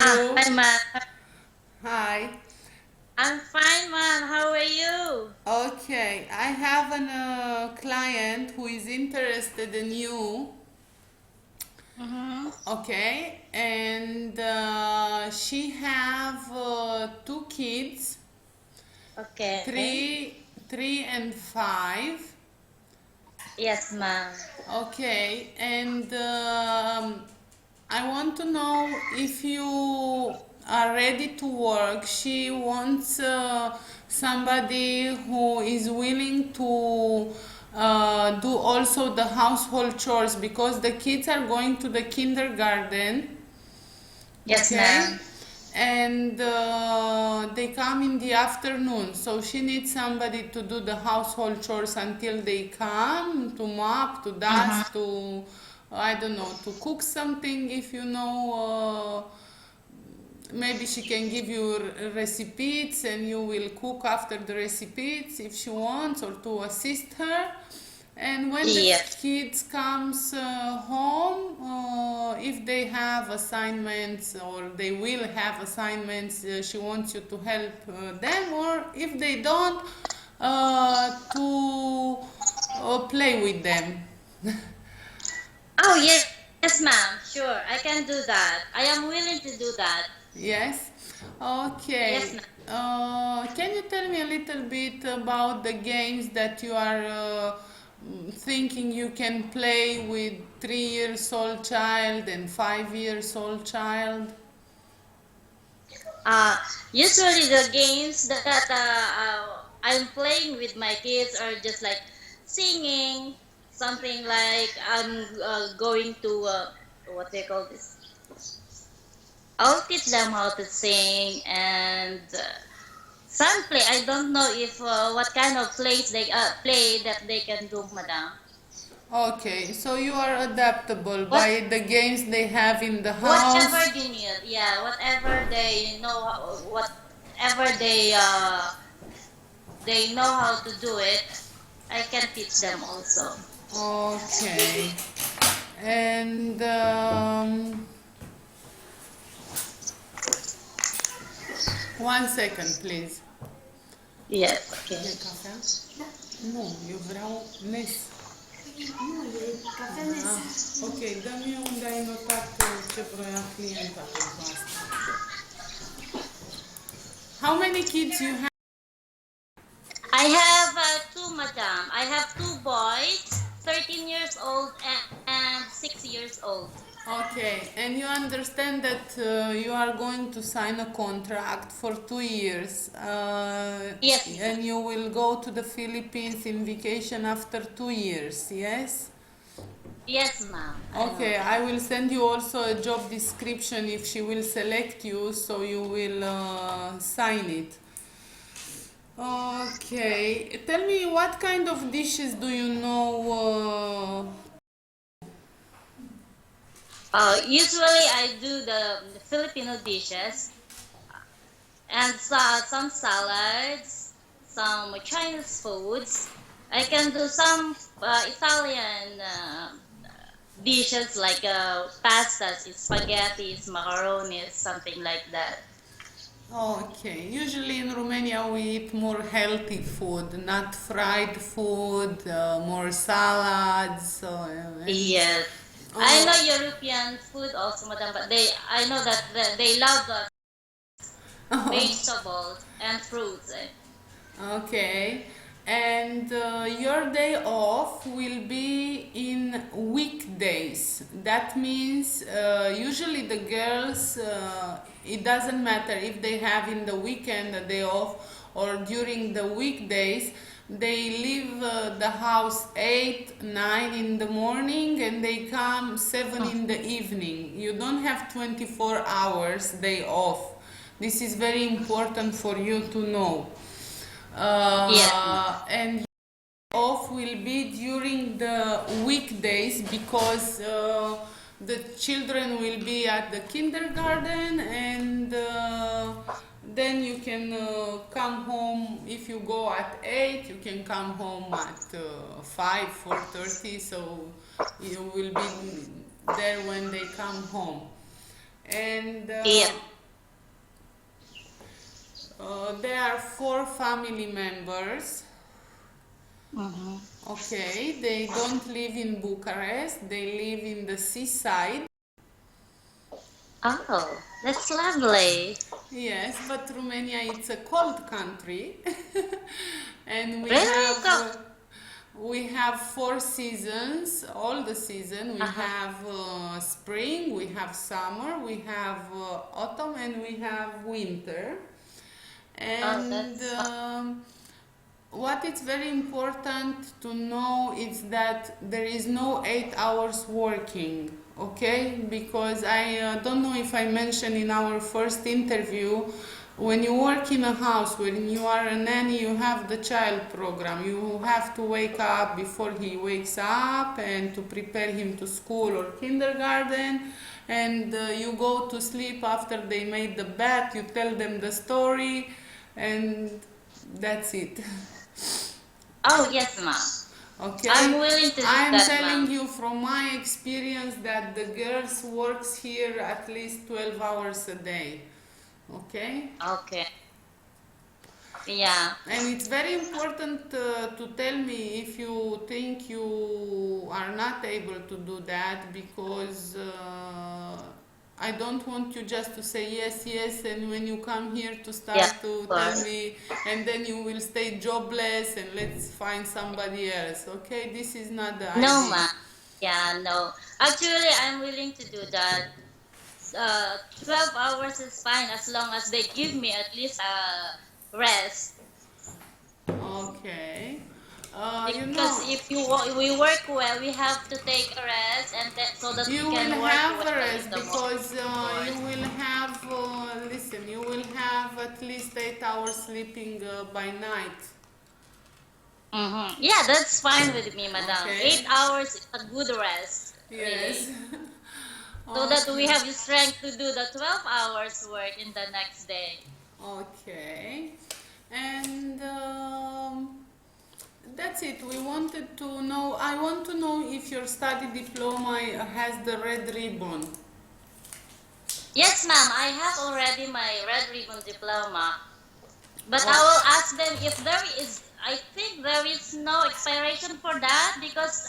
Hi, you? ma'am. Hi. I'm fine, ma'am. How are you? Okay, I have a client who is interested in you. Mm-hmm. Okay, and she have two kids, Okay. three and five. Yes, ma'am. Okay, and I want to know if you are ready to work. She wants somebody who is willing to do also the household chores because the kids are going to the kindergarten. Yes, Okay, ma'am. and they come in the afternoon, so she needs somebody to do the household chores until they come, to mop, to dust, Mm-hmm. to I don't know, to cook something if you know. Maybe she can give you recipes and you will cook after the recipes if she wants, or to assist her. And when the Yes. kids comes home, if they have assignments or they will have assignments, she wants you to help them, or if they don't, to play with them. Oh, yes, ma'am. Sure, I can do that. I am willing to do that. Yes. Yes, Okay. ma'am. Can you tell me a little bit about the games that you are thinking you can play with 3 years old child and 5 years old child? Uh, Usually the games that I'm playing with my kids are just like singing, something like I'm going to what they call this. I'll teach them how to sing and some play. I don't know if what kind of plays they play that they can do, madam. Okay, so you are adaptable What by the games they have in the whatever house. they need, yeah, whatever they know, whatever they know how to do it, I can teach them also. Okay. And 1 second, please. Yes, okay. E cafea? Nu, eu vreau Nes. Nu, e cafea Nes. Ok, dă-mi unde ai notat ce vroia clienta pentru asta. How many kids you have? I have two, madam. I have two boys, 13 years old and 6 years old. Okay, and you understand that you are going to sign a contract for 2 years, Yes, and you will go to the Philippines in vacation after 2 years, yes? yes, ma'am. I know Okay, that. I will send you also a job description if she will select you, so you will sign it. Okay, tell me what kind of dishes do you know? Usually I do the Filipino dishes and some salads, some Chinese foods. I can do some Italian dishes like pastas, spaghetti, macaroni, something like that. Okay, usually in Romania we eat more healthy food, not fried food, more salads. Yes. I Oh, know European food also, madam, but I know that they love vegetables and fruits. okay. And your day off will be in weekdays. That means usually the girls, it doesn't matter if they have in the weekend a day off or during the weekdays, they leave the house 8, 9 in the morning and they come 7 in the evening. You don't have 24 hours day off. This is very important for you to know. Yes, And off will be during the weekdays because the children will be at the kindergarten, and then you can come home. If you go at 8, you can come home at 5, 4:30, so you will be there when they come home. And yes. There are four family members. Mm-hmm. Okay, they don't live in Bucharest, they live in the seaside. Oh, that's lovely. Yes, but Romania it's a cold country, and Really? we have four seasons. All the season we Uh-huh. have spring, we have summer, we have autumn, and we have winter. Oh, And that's fun. what is very important to know is that there is no 8 hours working, okay? Because I don't know if I mentioned in our first interview, when you work in a house, when you are a nanny, you have the child program. You have to wake up before he wakes up and to prepare him to school or kindergarten. And you go to sleep after they made the bed, you tell them the story, and that's it. Oh, yes, ma'am. I'm Okay, willing to do I am that, telling ma'am. you from my experience that the girls works here at least 12 hours a day. Okay, Okay. Yeah. and it's very important to tell me if you think you are not able to do that, because I don't want you just to say yes, yes, and when you come here to Yeah, start to of tell course. me, and then you will stay jobless and let's find somebody else. Okay, this is not the No, idea. ma'am. Yeah, no. Actually, I'm willing to do that. 12 hours is fine as long as they give me at least rest. Okay. You Because know, if we work well, we have to take a rest and that so that we you will can work have a well in rest the morning, because of you course. will have, listen, you will have at least 8 hours sleeping by night. Yeah, that's fine with me, madam. Okay? 8 hours is a good rest, Yes. really. So that we Okay. have the strength to do the 12 hours work in the next day. Okay. And that's it. We wanted to know, I want to know if your study diploma has the red ribbon. Yes, ma'am, I have already my red ribbon diploma. But I Oh, will ask them if there is. I think there is no expiration for that because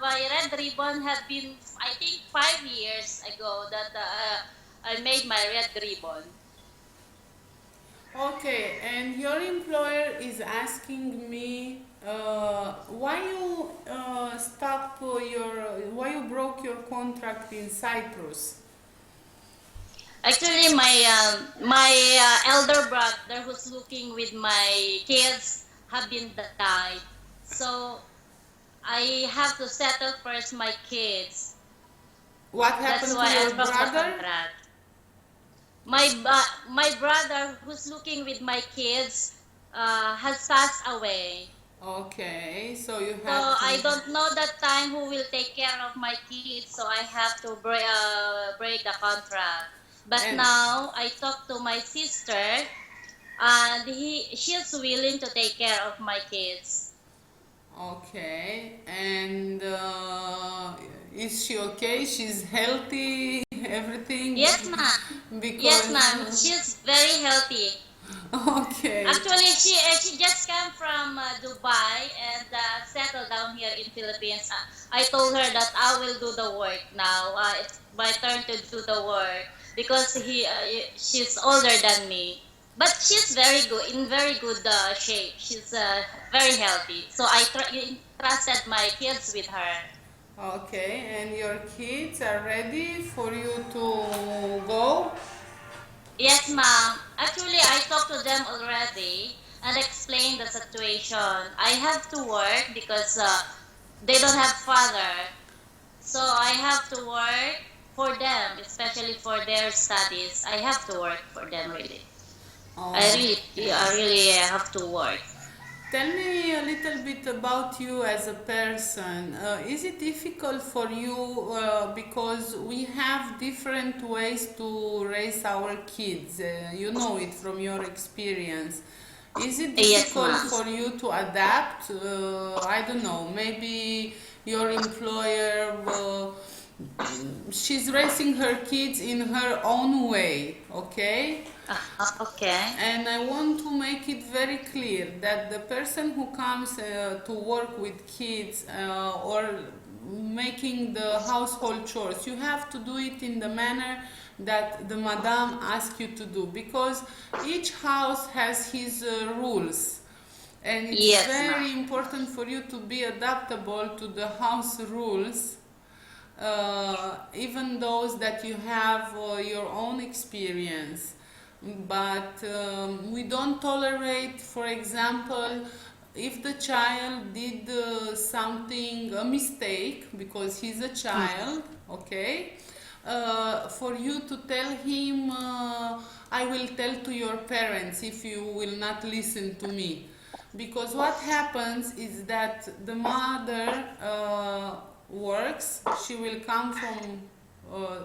my red ribbon had been I think 5 years ago that I made my red ribbon. okay. And your employer is asking me why you why you broke your contract in Cyprus. Actually, my elder brother who's looking with my kids have been died, so I have to settle first my kids. What That's happened to why I your broke the brother? contract. My brother who's looking with my kids has passed away. Okay, so you So had to. I don't know that time who will take care of my kids. So I have to break the contract. But And now I talked to my sister, and she's willing to take care of my kids. okay, and is she okay? She's healthy, everything, Yes, ma'am. Yes, because ma'am. She's very healthy. okay, Actually, she just came from Dubai and settled down here in Philippines. I told her that I will do the work now. It's my turn to do the work because she's older than me. But she's very good, in very good shape. She's very healthy. So I trusted my kids with her. okay, and your kids are ready for you to go? Yes, ma'am. Actually, I talked to them already and explained the situation. I have to work because they don't have father. So I have to work for them, especially for their studies. I have to work for them really. I Okay. really have to work. Tell me a little bit about you as a person. Is it difficult for you because we have different ways to raise our kids? You know it from your experience. Is it Yes, difficult ma'am. for you to adapt? I don't know. Maybe your employer, she's raising her kids in her own way, okay? Okay. And I want to make it very clear that the person who comes to work with kids or making the household chores, you have to do it in the manner that the madame asks you to do, because each house has his rules, and it's Yes, ma'am. very important for you to be adaptable to the house rules, even those that you have your own experience. But we don't tolerate, for example, if the child did something, a mistake, because he's a Mhm. child, okay, for you to tell him, I will tell to your parents if you will not listen to me. Because what happens is that the mother works, she will come from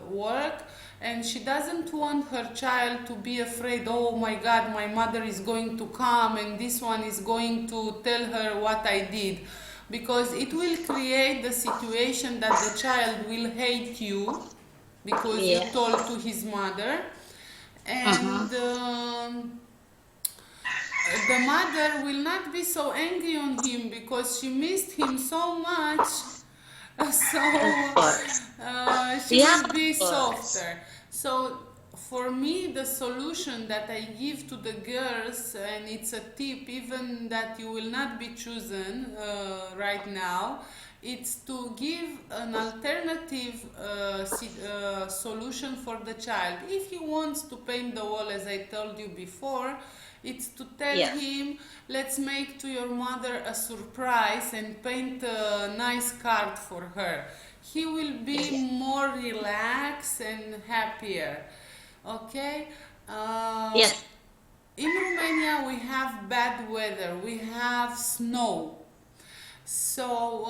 work, and she doesn't want her child to be afraid, oh my god, my mother is going to come and this one is going to tell her what I did, because it will create the situation that the child will hate you because you Yeah. told to his mother. Mm-hmm. And the mother will not be so angry on him because she missed him so much. Of So course. she Yeah, will of be course. softer. So for me, the solution that I give to the girls, and it's a tip even that you will not be chosen right now, it's to give an alternative solution for the child. If he wants to paint the wall, as I told you before, it's to tell Yes. him, let's make to your mother a surprise and paint a nice card for her. He will be Yeah. more relaxed and happier. Okay? Uh, Yes. in Romania, we have bad weather, we have snow. So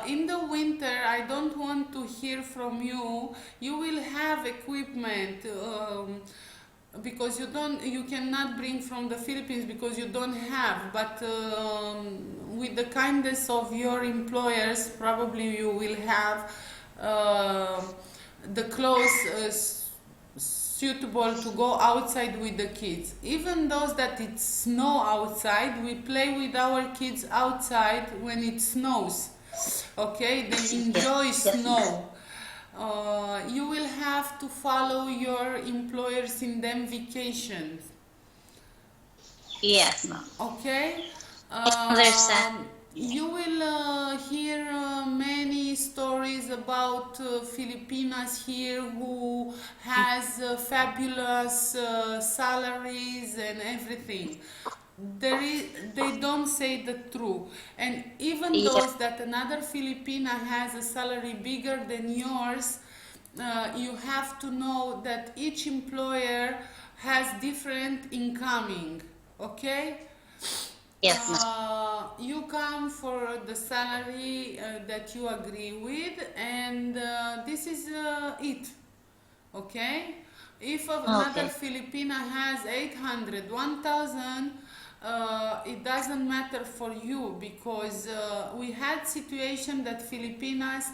in the winter, I don't want to hear from you. You will have equipment. Because you cannot bring from the Philippines because you don't have, but with the kindness of your employers probably you will have uh, the clothes suitable to go outside with the kids. Even those that it snow outside, we play with our kids outside when it snows. Okay, they Yes. enjoy Yes, ma'am. snow. You will have to follow your employers in them vacations. Yes, ma'am. Okay. I understand. You will hear many stories about Filipinas here who has fabulous salaries and everything. They don't say the truth, and even Yes. those that another Filipina has a salary bigger than yours, you have to know that each employer has different incoming. Okay. Yes, ma'am. You come for the salary that you agree with, and this is it. Okay? If another Okay. Filipina has 800, 1000, it doesn't matter for you, because we had situation that Filipinas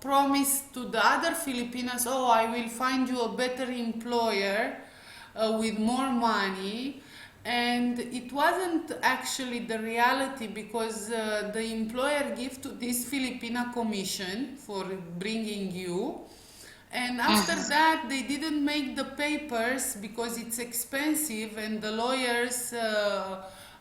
promised to the other Filipinas, oh, I will find you a better employer with more money, and it wasn't actually the reality, because the employer give to this Filipina commission for bringing you, and after Mm-hmm. that they didn't make the papers because it's expensive, and the lawyers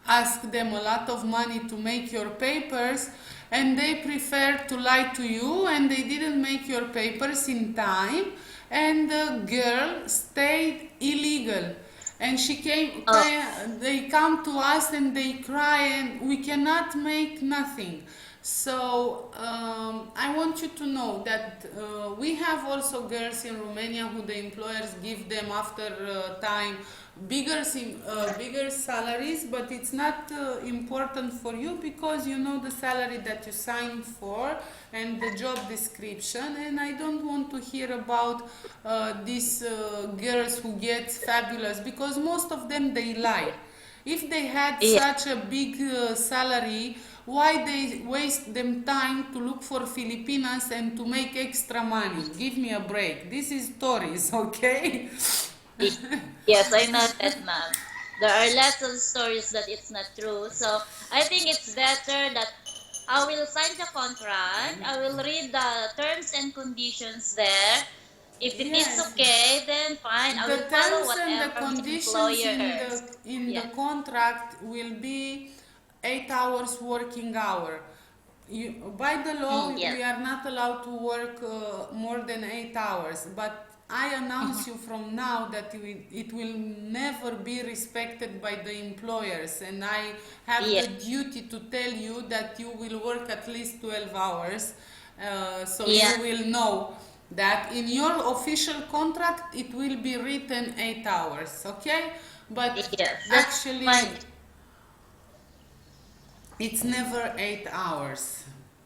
ask them a lot of money to make your papers, and they prefer to lie to you, and they didn't make your papers in time, and the girl stayed illegal, and Oh, they come to us and they cry, and we cannot make nothing. So I want you to know that we have also girls in Romania who the employers give them after time bigger salaries, but it's not important for you because you know the salary that you signed for and the job description. And I don't want to hear about these girls who get fabulous, because most of them they lie. If they had yeah. such a big salary, why they waste them time to look for Filipinas and to make extra money? Give me a break. This is stories, okay? Yes, I know that, ma'am. There are lots of stories that it's not true. So I think it's better that I will sign the contract. I will read the terms and conditions there. If it is Yes, okay, then fine. I the will follow terms and the whatever my conditions in employers. the Yeah. contract will be 8 hours working hour. By the law, Yes. we are not allowed to work more than 8 hours. But I announce Mhm. you from now that it will never be respected by the employers, and I have Yeah. the duty to tell you that you will work at least 12 hours, so you Yeah. will know that in your official contract it will be written 8 hours, okay? But Yes. That's actually, fine. it's never 8 hours.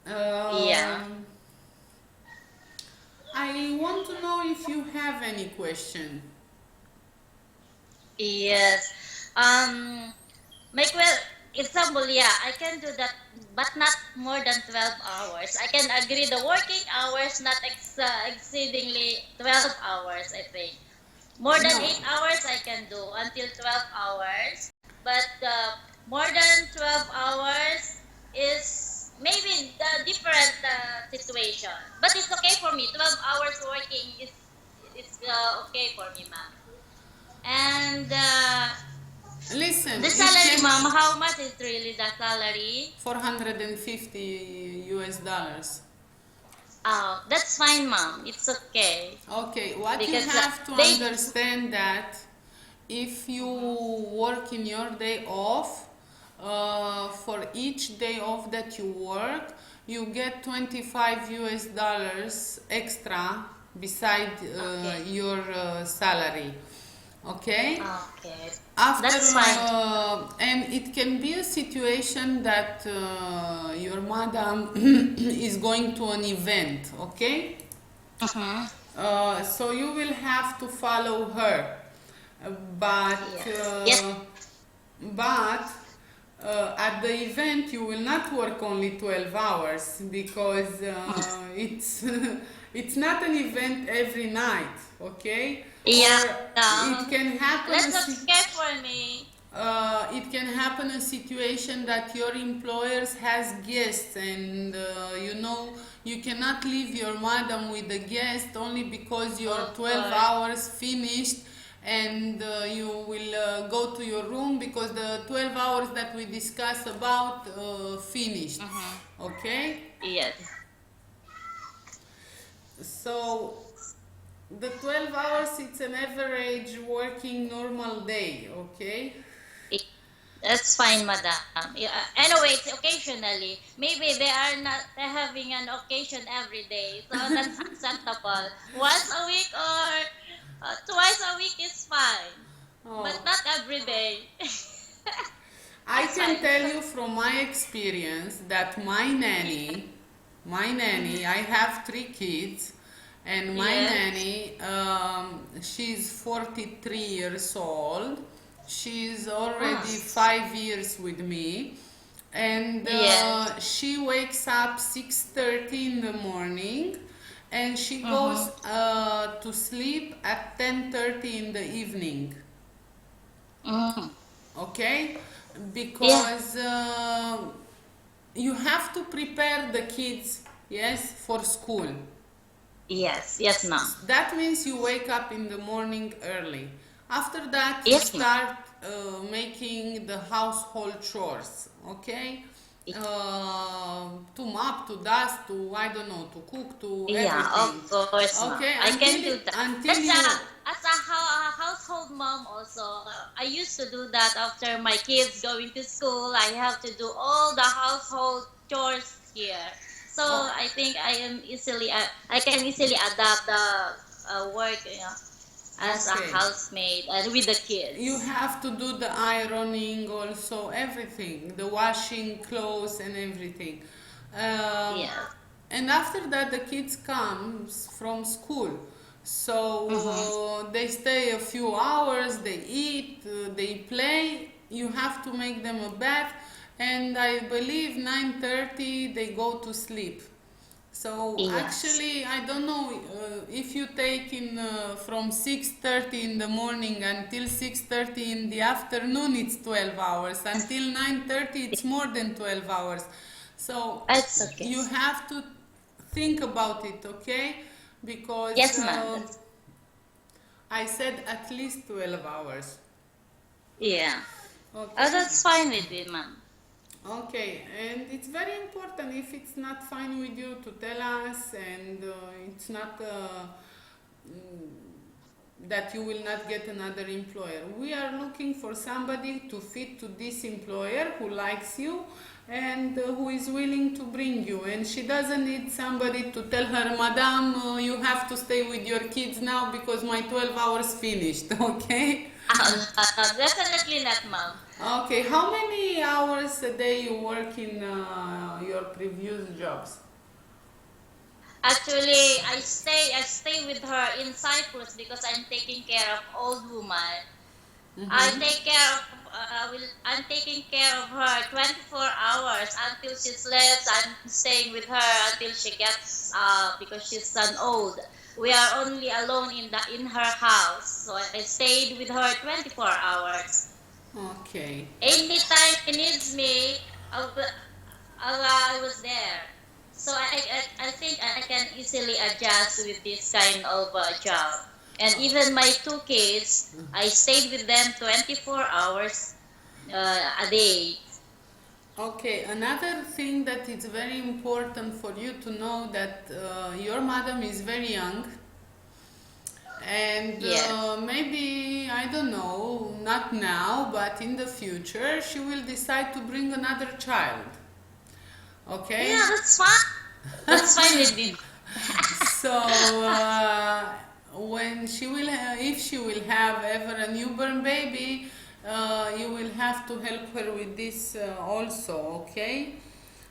Yeah. Um, I want to know if you have any question. Yes. Um. Make well example, yeah, I can do that, but not more than 12 hours. I can agree the working hours not exceedingly 12 hours. I think more than No. 8 hours I can do until 12 hours, but more than 12 hours is maybe the different situation. But it's okay for me. 12 hours working is it's okay for me, ma'am. And Listen, the it salary, can ma'am, how much is really the salary? 450 US dollars. Oh, that's fine, ma'am. It's okay. Okay, what you Because have to they. understand that if you Mhm. work in your day off, for each day off that you work, you get 25 US dollars extra beside Okay. your salary. Okay? Okay. After, That's fine. and it can be a situation that your madam is going to an event, okay? Mm-hmm. So you will have to follow her. But Yes. Yes. but at the event you will not work only 12 hours because Mm. it's it's not an event every night, okay? Yeah. Or it can happen That's okay for me. it can happen a situation that your employers has guests, and you cannot leave your madam with the guest only because your Of 12 course. hours finished, and you will go to your room because the 12 hours that we discussed about finished, Mm-hmm. okay? Yes. So the 12 hours, it's an average working normal day, okay? I- That's fine, madam. Yeah. Anyway, it's occasionally. Maybe they are not having an occasion every day, so that's acceptable. Once a week or twice a week is fine, but Oh, not every day. I That's can fine. tell you from my experience that my nanny, I have 3 kids, and my Yes. nanny, she's 43 years old. She's already Mm. 5 years with me, and Yes. she wakes up 6:30 in the morning, and she Mm-hmm. goes to sleep at 10:30 in the evening. Mm. Okay, Yeah. because you have to prepare the kids, yes, for school. Yes. Yes, ma'am. That means you wake up in the morning early. After that you Yes, ma'am. start making the household chores, okay? To mop, to dust, to, I don't know, to cook, to Yeah, everything. of course, ma'am. Okay, I can do that. until That's you. as a household mom also. I used to do that after my kids going to school. I have to do all the household chores here. So Oh, I think I can easily adapt the work, as a okay. housemaid and with the You kids. have to do the ironing also, everything, the washing clothes and everything. um, Yes. and after that the kids comes from school, Mm-hmm. so they stay a few hours, they eat, they play, you have to make them a bath, and I believe 9:30 they go to sleep. So Yes. actually, I don't know if you take in from 6:30 in the morning until 6:30 in the afternoon, it's 12 hours. Until 9:30, it's more than 12 hours. So It's okay. you have to think about it, okay? Because Yes, ma'am. That's I said at least 12 hours. yeah. Oh, Okay? that's fine with me, ma'am. Okay, and it's very important if it's not fine with you to tell us, and it's not that you will not get another employer. We are looking for somebody to fit to this employer who likes you and who is willing to bring you. And she doesn't need somebody to tell her, Madam, you have to stay with your kids now because my 12 hours finished, okay? Definitely not, ma'am. Okay, how many hours a day you work in your previous jobs? Actually, I stay with her in Cyprus because I'm taking care of old woman. I'm taking care of her 24 hours until she sleeps. I'm staying with her until she gets because she's an old. We are only alone in her house. So I stayed with her 24 hours. Okay. Anytime she needs me, I, wa- I was there. So I think I can easily adjust with this kind of job. And even my two kids, I stayed with them 24 hours a day. Okay, another thing that is very important for you to know that your madam is very young and Yes. maybe, I don't know, not now, but in the future, she will decide to bring another child. Yeah, Okay? that's fine. That's fine with me. So when she will, if she will have ever a newborn baby, you will have to help her with this also. Okay,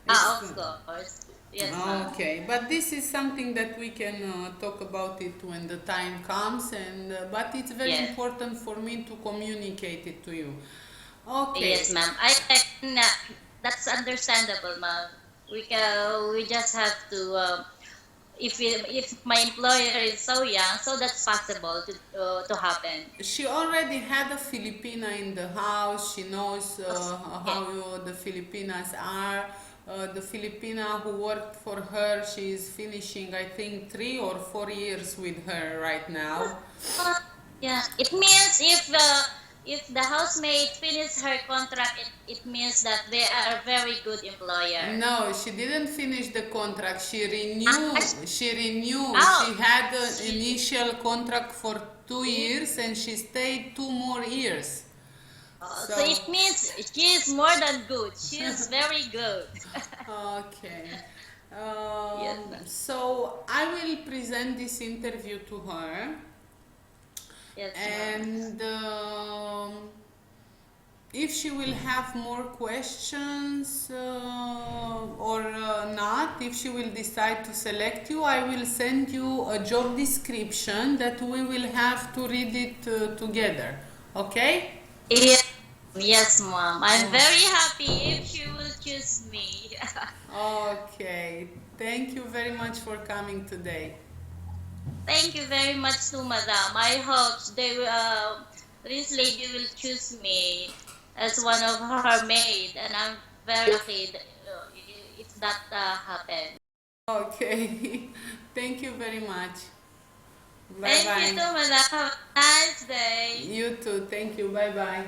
it's Of course. Yes, ma'am. okay, but this is something that we can talk about it when the time comes, and but it's very Yes. important for me to communicate it to you. Yes, Okay. ma'am. I can, that's understandable, ma'am. We just have to if my employer is so young, so that's possible to happen. She already had a Filipina in the house. She knows Yes. how the Filipinas are. The Filipina who worked for her, she is finishing, I think, 3 or 4 years with her right now. Uh, yeah. It means if the housemaid finishes her contract, it means that they are a very good employer. No, she didn't finish the contract. She Ah, renew. She renew. oh, She had an she, initial contract for 2 years, and she stayed 2 more years. so So it means she is more than good. She is very good. okay. Yes, ma'am. So I will present this interview to her, Yes, ma'am. and if she will have more questions or not, if she will decide to select you, I will send you a job description that we will have to read it together. Okay? Yes, yes, ma'am. I'm Oh, very happy if she will choose me. okay. Thank you very much for coming today. Thank you very much to Madam. I hope this lady will choose me as one of her maid, and I'm very lucky if that happens. Okay. Thank you very much. Bye Thank you bye. to Madam. Have a nice day. You too. Thank you. Bye bye.